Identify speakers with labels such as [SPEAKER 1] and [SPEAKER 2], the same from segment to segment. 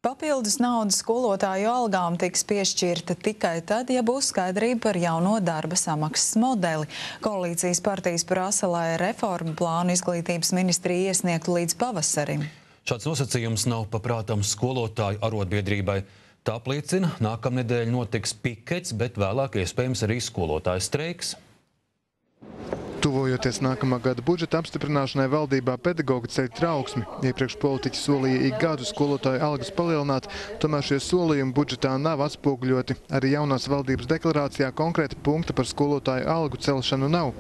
[SPEAKER 1] Papildus nauda skolotāju algām tiks piešķirta tikai tad, ja būs skaidrība par jauno darba samaksas modeli. Koalīcijas partijas prasa, lai reformu plānu izglītības ministrija iesniegtu līdz pavasarim.
[SPEAKER 2] Šāds nosacījums nav paprātams skolotāju arotbiedrībai. Tā apliecina, nākamnedēļ notiks pikets, bet vēlāk iespējams arī skolotāju streiks.
[SPEAKER 3] Tuvojoties nākamā gada budžeta apstiprināšanai, valdībā pedagogi ceļ trauksmi. Iepriekš politiķi solīja ik gadu skolotāju algas palielināt, tomēr šie solījumi budžetā nav atspoguļoti. Arī jaunās valdības deklarācijā konkrēta punkta par skolotāju algu celšanu nav.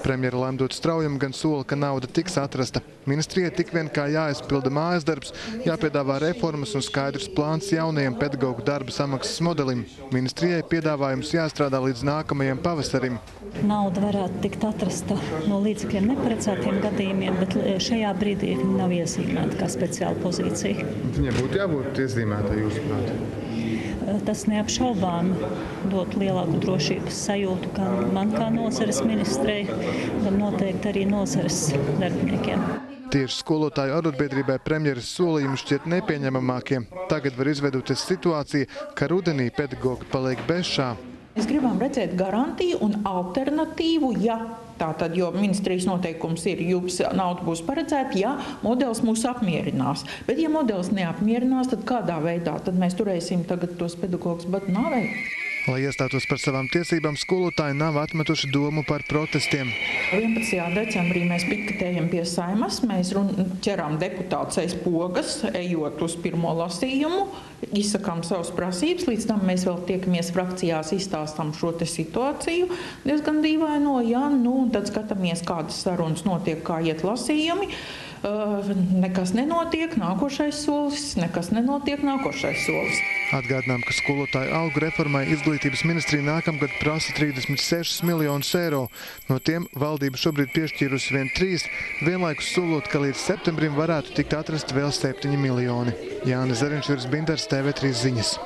[SPEAKER 3] Premjera Laimdota Straujuma gan sola, ka nauda tiks atrasta. Ministrijai tik vien kā jāizpilda mājas darbs, jāpiedāvā reformas un skaidrs plāns jaunajam pedagogu darba samaksas modelim. Ministrijai piedāvājums jāstrādā līdz nākamajam pavasarim.
[SPEAKER 4] Nauda varētu tikt atrasta no līdzekļiem neparedzētiem gadījumiem, bet šajā brīdī viņa nav iezīmēta kā speciāla pozīcija.
[SPEAKER 3] Viņai būtu jābūt iezīmētai, jūsuprāt?
[SPEAKER 4] Tas neapšaubām dot lielāku drošības sajūtu gan man kā nozares ministrei, gan noteikti arī nozares darbiniekiem.
[SPEAKER 3] Tieši skolotāju arotbiedrībai premjeras solījumi šķiet nepieņemamākie. Tagad var izveidoties situācija, ka rudenī pedagogi paliek bez šā.
[SPEAKER 5] Mēs gribam redzēt garantiju un alternatīvu, ja tātad, jo ministrijas noteikums ir, jums nauda būs paredzēta, ja modelis mūs apmierinās. Bet ja modelis neapmierinās, tad kādā veidā? Tad mēs turēsim tagad tos pedagogus badu nāvei.
[SPEAKER 3] Lai iestātos par savām tiesībām, skolotāji nav atmetuši domu par protestiem.
[SPEAKER 5] 11. decembrī mēs piketējam pie Saimas, mēs ķerām deputātus aiz pogas, ejot uz pirmo lasījumu, izsakām savas prasības, līdz tam mēs vēl tiekamies frakcijās, izstāstam šo te situāciju diezgan dīvaino, un tad skatāmies, kādas sarunas notiek, kā iet lasījumi. Nekas nenotiek, nākošais solis, nekas nenotiek, nākošais solis.
[SPEAKER 3] Atgādinām, ka skolotāju algu reformai izglītības ministrija nākamgad prasa 36 miljonus eiro. No tiem valdība šobrīd piešķīrusi vien 3, vienlaikus solot, ka līdz septembrim varētu tikt atrast vēl 7 miljoni. Jānis Zariņš, Virs Binters, TV3 ziņas.